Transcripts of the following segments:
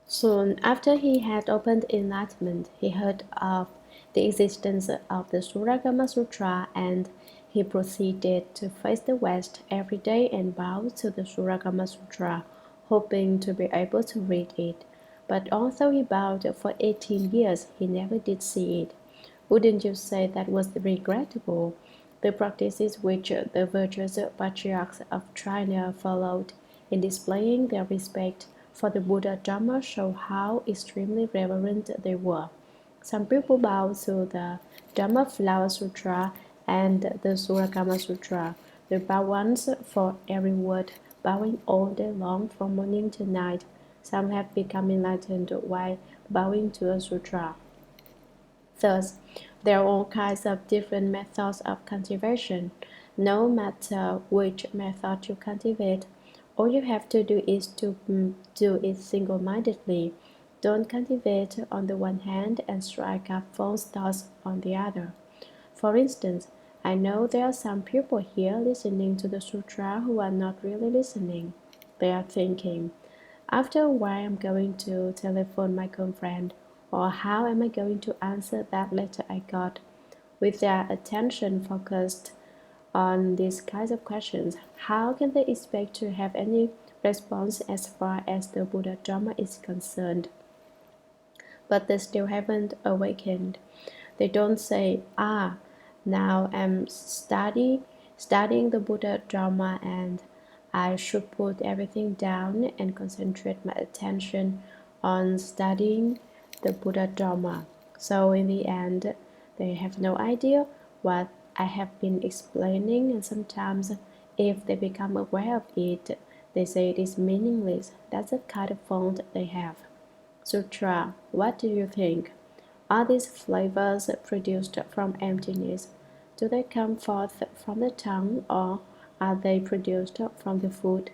Soon after he had opened enlightenment, he heard of the existence of the Shurangama Sutra, and he proceeded to face the West every day and bow to the Shurangama Sutra, hoping to be able to read it. But although he bowed for 18 years, he never did see it. Wouldn't you say that was regrettable? The practices which the virtuous patriarchs of China followed in displaying their respect for the Buddha Dharma show how extremely reverent they were. Some people bow to the Dharma Flower Sutra and the Shurangama Sutra. They bow once for every word, bowing all day long from morning to night. Some have become enlightened while bowing to a sutra. Thus, there are all kinds of different methods of cultivation. No matter which method you cultivate, all you have to do is to do it single-mindedly. Don't cultivate on the one hand and strike up false thoughts on the other. For instance, I know there are some people here listening to the sutra who are not really listening. They are thinking, after a while I'm going to telephone my girlfriend, or how am I going to answer that letter I got? With their attention focused on these kinds of questions, how can they expect to have any response as far as the Buddha Dharma is concerned? But they still haven't awakened. They don't say, now I'm studying the Buddha Dharma and I should put everything down and concentrate my attention on studying the Buddha Dharma. So in the end, they have no idea what I have been explaining, and sometimes if they become aware of it, they say it is meaningless. That's the kind of fault they have. Sutra, what do you think? Are these flavors produced from emptiness? Do they come forth from the tongue, or are they produced from the food?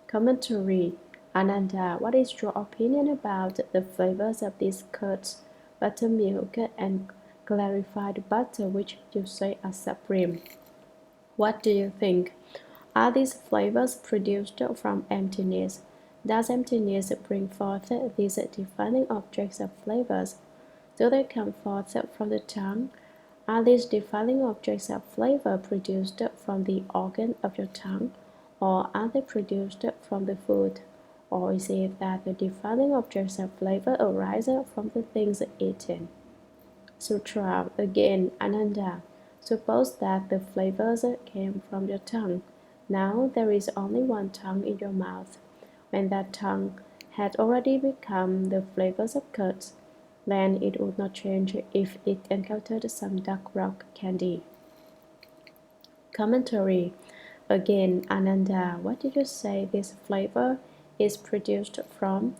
Commentary. Ananda, what is your opinion about the flavors of these curds, buttermilk, and clarified butter which you say are supreme? What do you think? Are these flavors produced from emptiness? Does emptiness bring forth these defining objects of flavors? Do they come forth from the tongue? Are these defining objects of flavor produced from the organ of your tongue, or are they produced from the food? Or is it that the defining objects of flavor arise from the things eaten? Sutra again, Ananda. Suppose that the flavors came from your tongue. Now there is only one tongue in your mouth. When that tongue had already become the flavors of curds, then it would not change if it encountered some dark rock candy. Commentary. Again, Ananda, what did you say this flavor is produced from?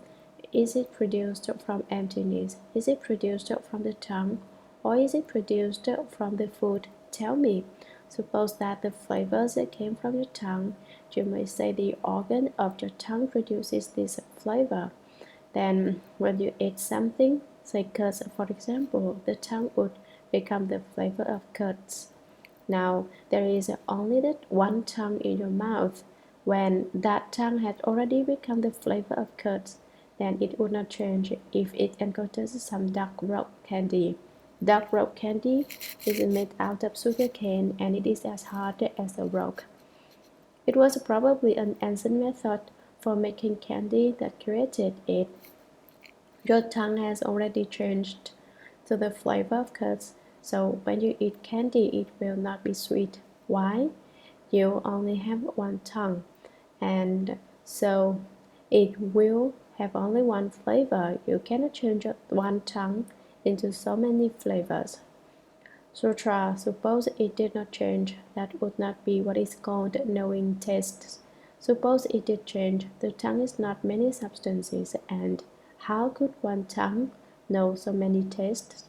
Is it produced from emptiness? Is it produced from the tongue? Or is it produced from the food? Tell me. Suppose that the flavors came from your tongue. You may say the organ of your tongue produces this flavor. Then, when you eat something, say curds for example, the tongue would become the flavor of curds. Now, there is only that one tongue in your mouth. When that tongue had already become the flavor of curds, then it would not change if it encounters some dark rock candy. Dark rock candy is made out of sugar cane, and it is as hard as a rock. It was probably an ancient method for making candy that created it. Your tongue has already changed to the flavor of curds, so when you eat candy, it will not be sweet. Why? You only have one tongue, and so it will have only one flavor. You cannot change one tongue into so many flavors. Sutra, suppose it did not change, that would not be what is called knowing tastes. Suppose it did change, the tongue is not many substances, and how could one tongue know so many tastes?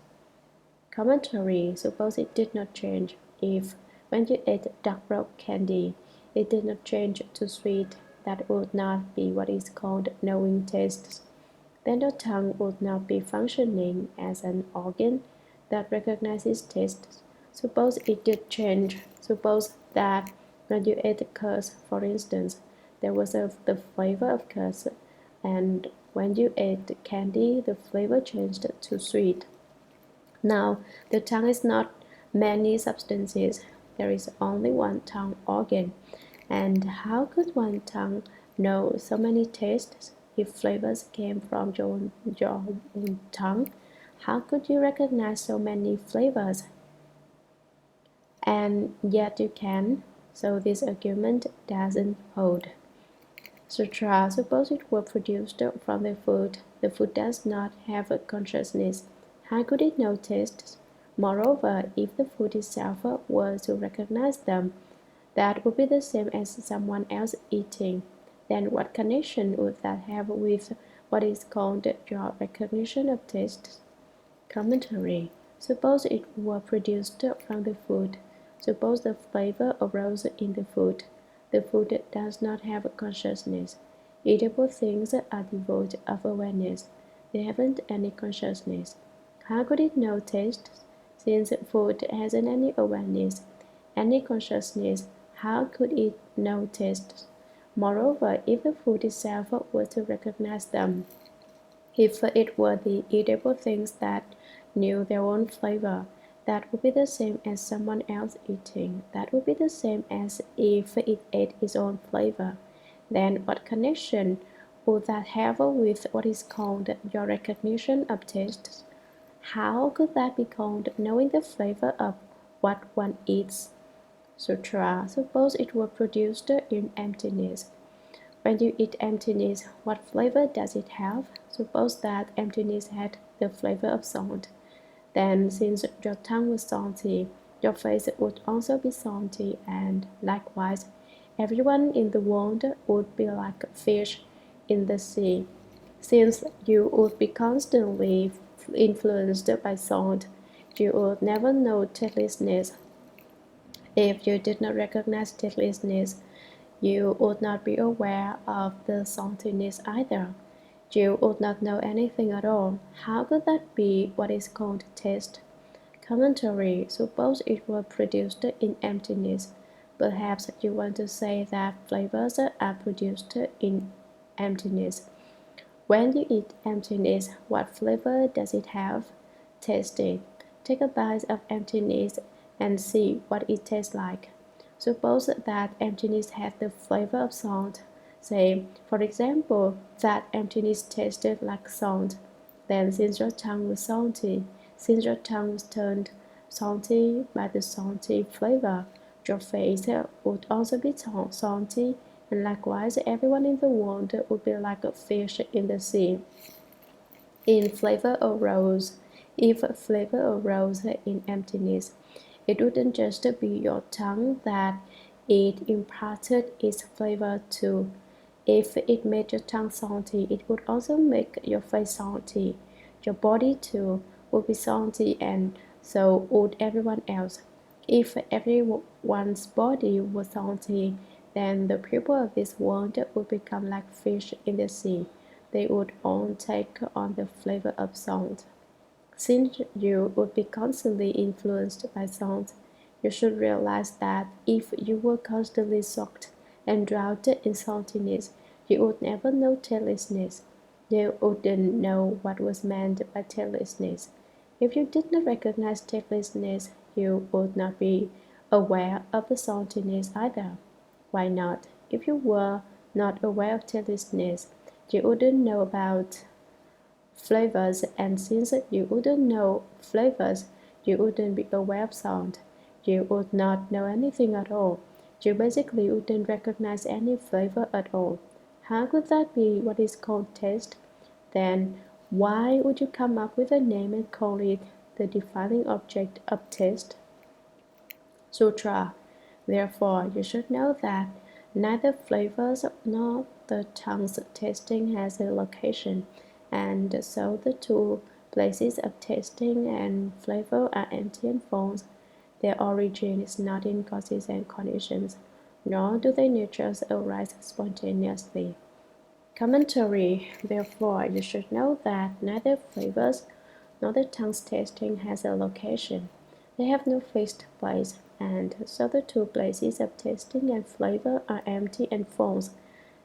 Commentary, suppose it did not change, if, when you ate dark rock candy, it did not change to sweet, that would not be what is called knowing tastes. Then the tongue would not be functioning as an organ that recognizes tastes. Suppose it did change. Suppose that when you ate curds, for instance, there was the flavor of curds, and When you ate candy, the flavor changed to sweet. Now, the tongue is not many substances. There is only one tongue organ. And how could one tongue know so many tastes? If flavors came from your own tongue, how could you recognize so many flavors? And yet you can. So this argument doesn't hold. Sutra, suppose it were produced from the food. The food does not have a consciousness. How could it know tastes? Moreover, if the food itself were to recognize them, that would be the same as someone else eating. Then what connection would that have with what is called your recognition of tastes? Commentary. Suppose it were produced from the food. Suppose the flavor arose in the food. The food does not have consciousness. Eatable things are devoid of awareness. They haven't any consciousness. How could it know taste? Since food hasn't any awareness, any consciousness, how could it know taste? Moreover, if the food itself were to recognize them, if it were the eatable things that knew their own flavor, that would be the same as someone else eating. That would be the same as if it ate its own flavor. Then what connection would that have with what is called your recognition of tastes? How could that be called knowing the flavor of what one eats? Sutra, suppose it were produced in emptiness. When you eat emptiness, what flavor does it have? Suppose that emptiness had the flavor of salt. Then, since your tongue was salty, your face would also be salty, and likewise, everyone in the world would be like a fish in the sea. Since you would be constantly influenced by salt, you would never know tastelessness. If you did not recognize tastelessness, you would not be aware of the saltiness either. You would not know anything at all. How could that be what is called taste? Commentary. Suppose it were produced in emptiness. Perhaps you want to say that flavors are produced in emptiness. When you eat emptiness, what flavor does it have? Taste it. Take a bite of emptiness and see what it tastes like. Suppose that emptiness had the flavor of salt. Say, for example, that emptiness tasted like salt. Then, since your tongue was salty, since your tongue was turned salty by the salty flavor, your face would also be salty, and likewise everyone in the world would be like a fish in the sea. In flavor arose, if flavor arose in emptiness, it wouldn't just be your tongue that it imparted its flavor to. If it made your tongue salty, it would also make your face salty. Your body too would be salty, and so would everyone else. If everyone's body was salty, then the people of this world would become like fish in the sea. They would all take on the flavor of salt. Since you would be constantly influenced by salt, you should realize that if you were constantly soaked and drowned in saltiness, you would never know tastelessness. You wouldn't know what was meant by tastelessness. If you did not recognize tastelessness, you would not be aware of the saltiness either. Why not? If you were not aware of tastelessness, you wouldn't know about flavors, and since you wouldn't know flavors, you wouldn't be aware of sound. You would not know anything at all. You basically wouldn't recognize any flavor at all. How could that be what is called taste? Then why would you come up with a name and call it the defining object of taste? Sutra. Therefore, you should know that neither flavors nor the tongue's tasting has a location, and so the two places of tasting and flavor are empty and false. Their origin is not in causes and conditions, nor do their natures arise spontaneously. Commentary. Therefore, you should know that neither flavors nor the tongue's tasting has a location. They have no fixed place, and so the two places of tasting and flavor are empty and false.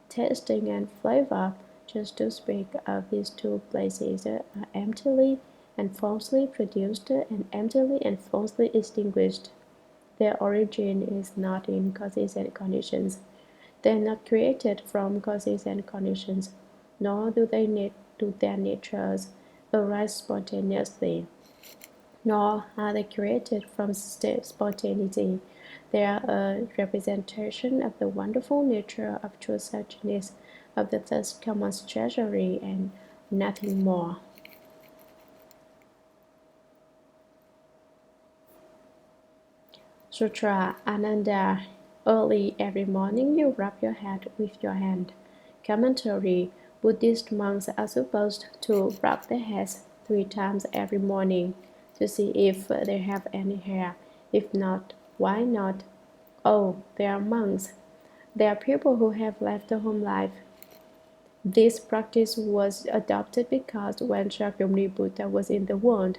Tasting and flavor just to speak of these two places, are emptily and falsely produced and emptily and falsely extinguished. Their origin is not in causes and conditions. They are not created from causes and conditions, nor do their natures arise spontaneously, nor are they created from spontaneity. They are a representation of the wonderful nature of true suchness, of the thus common treasury, and nothing more. Sutra Ananda. Early every morning you rub your head with your hand. Commentary. Buddhist monks are supposed to rub their heads 3 times every morning to see if they have any hair. If not, why not? Oh, they are monks. They are people who have left the home life. This practice was adopted because when Shakyamuni Buddha was in the world,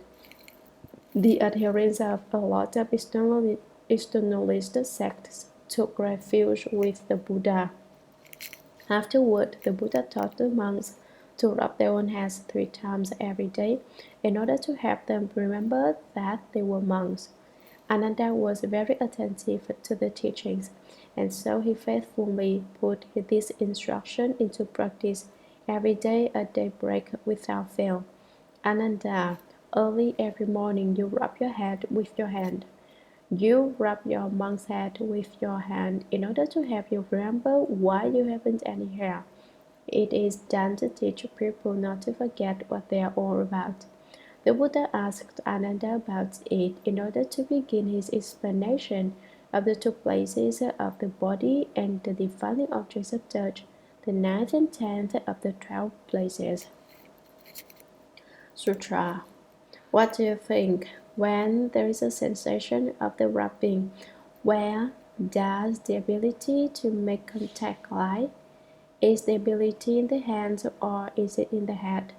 the adherents of a lot of externalist sects took refuge with the Buddha. Afterward, the Buddha taught the monks to rub their own heads 3 times every day in order to help them remember that they were monks. Ananda was very attentive to the teachings, and so he faithfully put this instruction into practice every day at daybreak without fail. Ananda, early every morning you rub your head with your hand. You rub your monk's head with your hand in order to help you remember why you haven't any hair. It is done to teach people not to forget what they are all about. The Buddha asked Ananda about it in order to begin his explanation of the 2 places of the body and the defiling objects of touch, the 9th and 10th of the 12 places. Sutra. What do you think when there is a sensation of the rubbing? Where does the ability to make contact lie? Is the ability in the hands or is it in the head?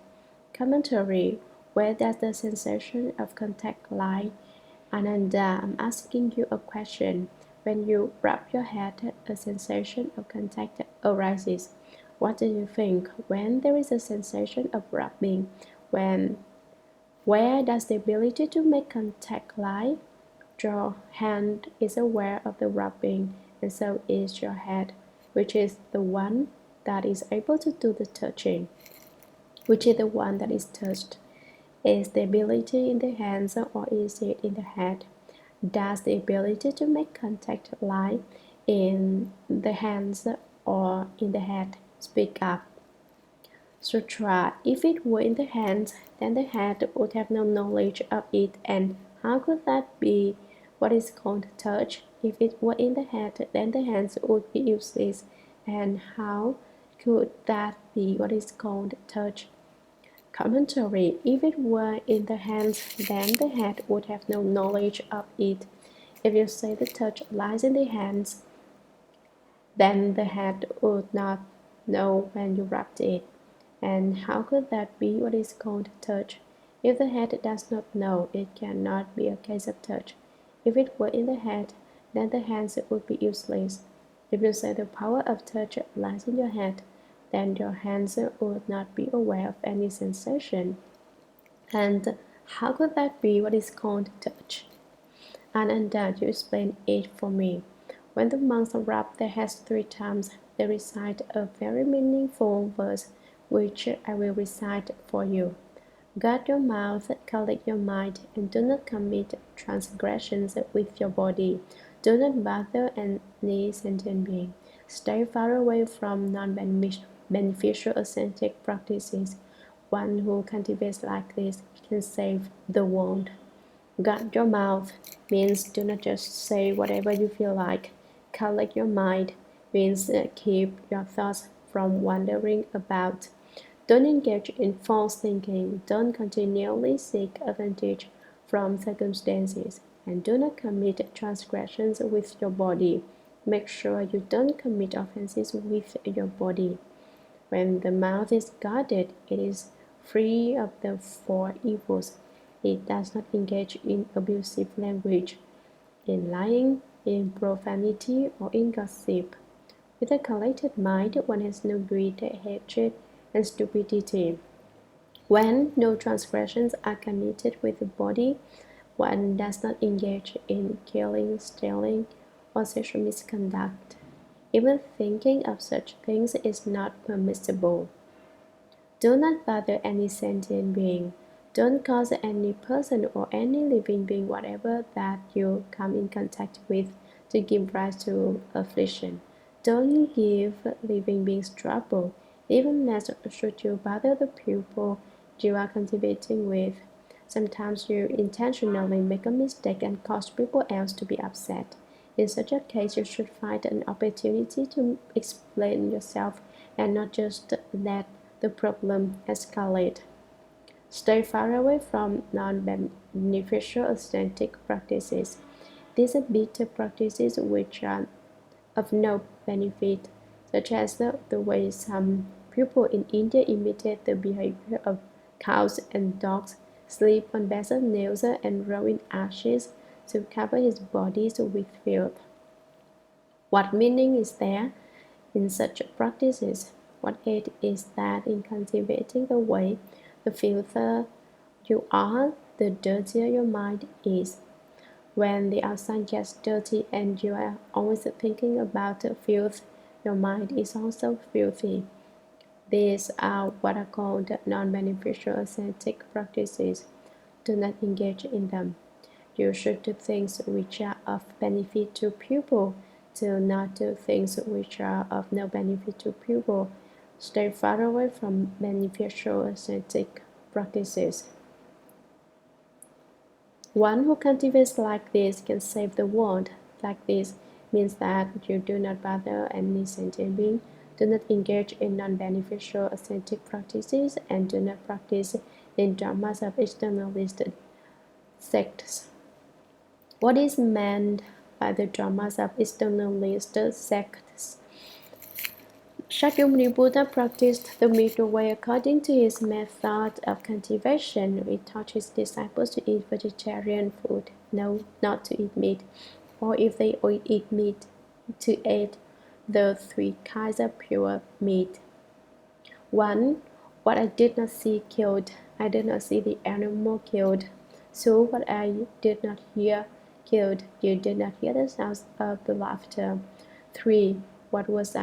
Commentary. Where does the sensation of contact lie? Ananda, I'm asking you a question. When you rub your head, a sensation of contact arises. What do you think when there is a sensation of rubbing? Where does the ability to make contact lie? Your hand is aware of the rubbing, and so is your head, which is the one that is able to do the touching, which is the one that is touched. Is the ability in the hands or is it in the head? Does the ability to make contact lie in the hands or in the head? Speak up. Sutra. If it were in the hands, then the head would have no knowledge of it, and how could that be what is called touch? If it were in the head, then the hands would be useless, and how could that be what is called touch? Commentary. If it were in the hands, then the head would have no knowledge of it. If you say the touch lies in the hands, then the head would not know when you rubbed it. And how could that be what is called touch? If the head does not know, it cannot be a case of touch. If it were in the head, then the hands would be useless. If you say the power of touch lies in your head, then your hands would not be aware of any sensation. And how could that be what is called touch? Ananda, you explain it for me. When the monks rub their heads 3 times, they recite a very meaningful verse, which I will recite for you. Guard your mouth, collect your mind, and do not commit transgressions with your body. Do not bother any sentient being. Stay far away from non-beneficial ascetic practices. One who cultivates like this can save the world. Guard your mouth means do not just say whatever you feel like. Collect your mind means keep your thoughts from wandering about. Don't engage in false thinking. Don't continually seek advantage from circumstances. And do not commit transgressions with your body. Make sure you don't commit offenses with your body. When the mouth is guarded, it is free of the 4 evils. It does not engage in abusive language, in lying, in profanity, or in gossip. With a collected mind, one has no greed, hatred, and stupidity. When no transgressions are committed with the body, one does not engage in killing, stealing, or sexual misconduct. Even thinking of such things is not permissible. Do not bother any sentient being. Don't cause any person or any living being whatever that you come in contact with to give rise to affliction. Don't give living beings trouble, even less should you bother the pupil you are cultivating with. Sometimes you intentionally make a mistake and cause people else to be upset. In such a case, you should find an opportunity to explain yourself and not just let the problem escalate. Stay far away from non-beneficial ascetic practices. These are bitter practices which are of no benefit, such as the way some people in India imitate the behavior of cows and dogs, sleep on beds of nails and roll in ashes to cover his bodies with filth. What meaning is there in such practices? What aid is that in cultivating the way the filthier you are, the dirtier your mind is? When the outside gets dirty and you are always thinking about the filth, your mind is also filthy. These are what are called non-beneficial ascetic practices. Do not engage in them. You should do things which are of benefit to pupil. Do not do things which are of no benefit to pupil. Stay far away from beneficial ascetic practices. One who cultivates like this can save the world. Like this means that you do not bother any sentient being, do not engage in non-beneficial ascetic practices, and do not practice in dharmas of externalist sects. What is meant by the dharmas of externalist sects? Shakyamuni Buddha practiced the middle way according to his method of cultivation. He taught his disciples to eat vegetarian food, no, not to eat meat, or if they eat meat, to eat the three kinds of pure meat. 1. What I did not see killed. I did not see the animal killed. 2. What I did not hear killed. You did not hear the sounds of the laughter. 3. What was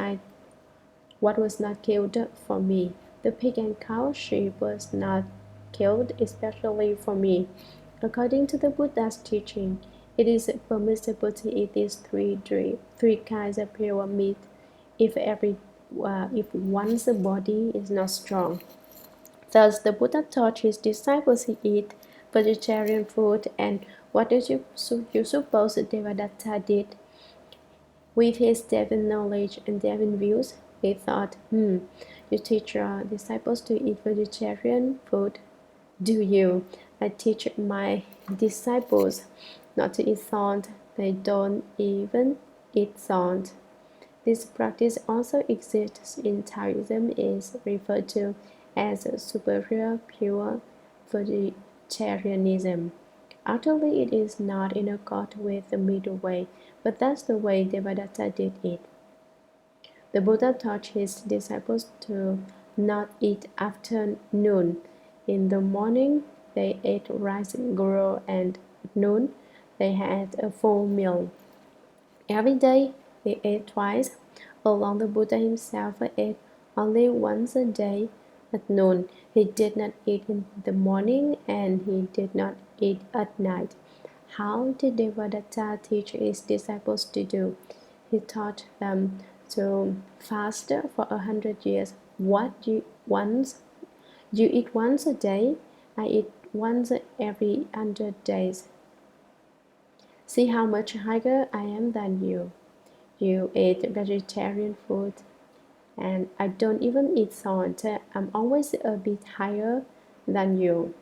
not killed for me. The pig and cow sheep was not killed especially for me. According to the Buddha's teaching, it is permissible to eat these three kinds of pure meat if one's body is not strong. Thus, the Buddha taught his disciples to eat vegetarian food, and what do you suppose Devadatta did? With his divine knowledge and divine views, he thought, you teach your disciples to eat vegetarian food, do you? I teach my disciples not to eat salt. They don't even eat salt. This practice also exists in Taoism, is referred to as superior pure vegetarianism. Actually, it is not in accord with the middle way, but that's the way Devadatta did it. The Buddha taught his disciples to not eat after noon. In the morning, they ate rice gruel, and at noon, they had a full meal. Every day, they ate twice. Along the Buddha himself ate only once a day at noon. He did not eat in the morning, and he did not eat at night. How did Devadatta teach his disciples to do? He taught them to fast for 100 years. You eat once a day. I eat once every 100 days. See how much higher I am than you. You eat vegetarian food, and I don't even eat salt. I'm always a bit higher than you.